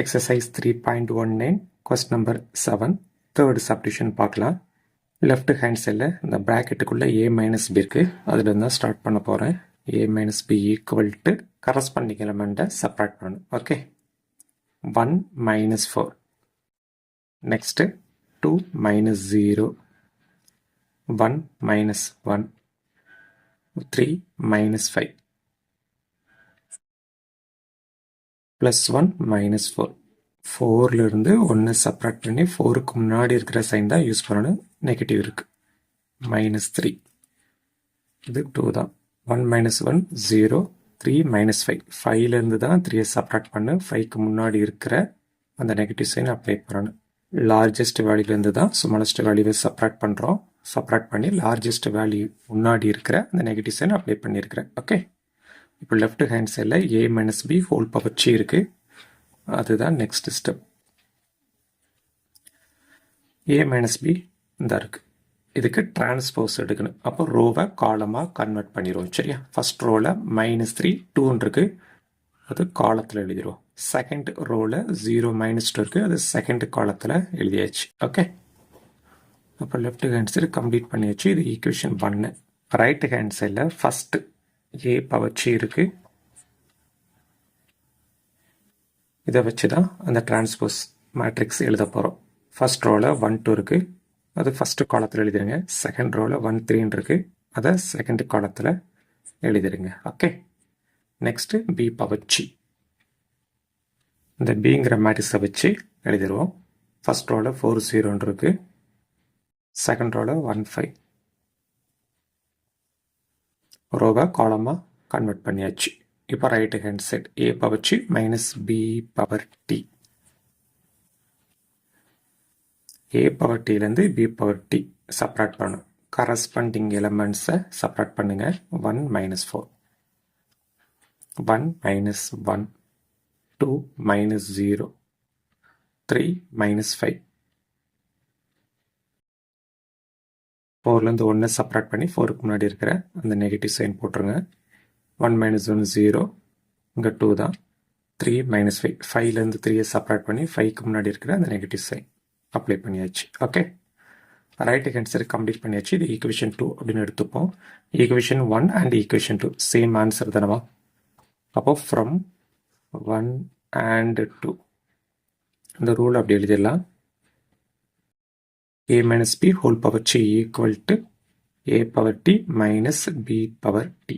Exercise 3.19 question number 7 third subdivision பார்க்கலாம். left hand side இந்த bracketக்குள்ள a minus b இருக்கு. அதுல இருந்தா ஸ்டார்ட் பண்ண போறேன். a minus b equal to corresponding element separate பண்ணணும். Okay. 1 minus 4. Next 2 minus 0. 1 minus 1. 3 minus 5. plus 1 minus 4. 4ல இருந்து 1 separate பண்ணி 4க்கு முன்னாடி இருக்கிற சைன் தான் யூஸ் பண்ணணும். நெகட்டிவ் இருக்கு. minus 3. இது 2 தான். 1 minus 1 0. 3 minus 5. 5ல இருந்து தான் 3 செப்பரேட் பண்ணு. 5க்கு முன்னாடி இருக்கிற அந்த நெகட்டிவ் சைன் அப்ளை பண்ணணும். லார்ஜஸ்ட் வேல்யூல இருந்து தான் ஸ்மாலஸ்ட் வேல்யூவை செப்பரேட் பண்றோம். செப்பரேட் பண்ணி லார்ஜஸ்ட் வேல்யூ முன்னாடி இருக்கிற அந்த நெகட்டிவ் சைன் அப்ளை பண்ணியிருக்கிறேன். ஓகே. இப்போ லெஃப்ட் ஹேண்ட் சைடில் a minus B whole power C இருக்கு. அதுதான் next step. a minus B இந்த இருக்கு. இதுக்கு டிரான்ஸ்போஸ் எடுக்கணும். அப்போ ரோவை காலமாக கன்வெர்ட் பண்ணிடுவோம். சரியா? ஃபர்ஸ்ட் ரோவில் -3 2 இருக்கு. அது காலத்தில் எழுதிடுவோம். செகண்ட் ரோவில் 0 -2 இருக்கு. அது செகண்ட் காலத்தில் எழுதியாச்சு. ஓகே. அப்போ லெஃப்ட் ஹேண்ட் சைடு கம்ப்ளீட் பண்ணியாச்சு. இது ஈக்குவேஷன் 1. ரைட் ஹேண்ட் சைடில் ஃபர்ஸ்ட் a பவர் சி இருக்கு. இதை வச்சு தான் அந்த டிரான்ஸ்போஸ் மேட்ரிக்ஸ் எழுத போகிறோம். ஃபர்ஸ்ட் ரோவில் 1 2 இருக்கு. அது ஃபர்ஸ்ட் காலத்தில் எழுதிடுங்க. செகண்ட் ரோவில் 1 3 இருக்கு. அதை செகண்ட் காலத்தில் எழுதிடுங்க. Okay. Next B power C. இந்த பிங்கிற மேட்ரிக்ஸை வச்சு எழுதிடுவோம். ஃபர்ஸ்ட் ரோவில் 4 0 இருக்கு. செகண்ட் ரோவில் 1 5. ரோவை காலமாக கன்வெர்ட் பண்ணியாச்சு. இப்போ right hand side a power C minus B power D. a power டிலேருந்து b பவர் டி செப்பரேட் பண்ணும். கரஸ்பாண்டிங் எலமெண்ட்ஸை செப்பரேட் பண்ணுங்க. 1 minus 4. 1 minus 1. 2 minus 0. 3 minus 5. 4லேருந்து 1 separate பண்ணி 4க்கு முன்னாடி இருக்கிற அந்த நெகட்டிவ் சைன் போட்டுருங்க. 1 minus 1 0. இங்கே 2 தான். 3 minus 5. 5லேருந்து 3 செப்பரேட் பண்ணி 5க்கு முன்னாடி இருக்கிற அந்த நெகட்டிவ் சைன் அப்ளை பண்ணியாச்சு. Okay. Right hand side complete பண்ணியாச்சு. இது ஈக்குவேஷன் 2 அப்படின்னு எடுத்துப்போம். Equation 1 and equation 2 same answer தானவா? அப்போ ஃப்ரம் 1 and 2 இந்த ரூல் அப்படி எழுதிடலாம். a minus b whole power c equal to a power t minus b power t.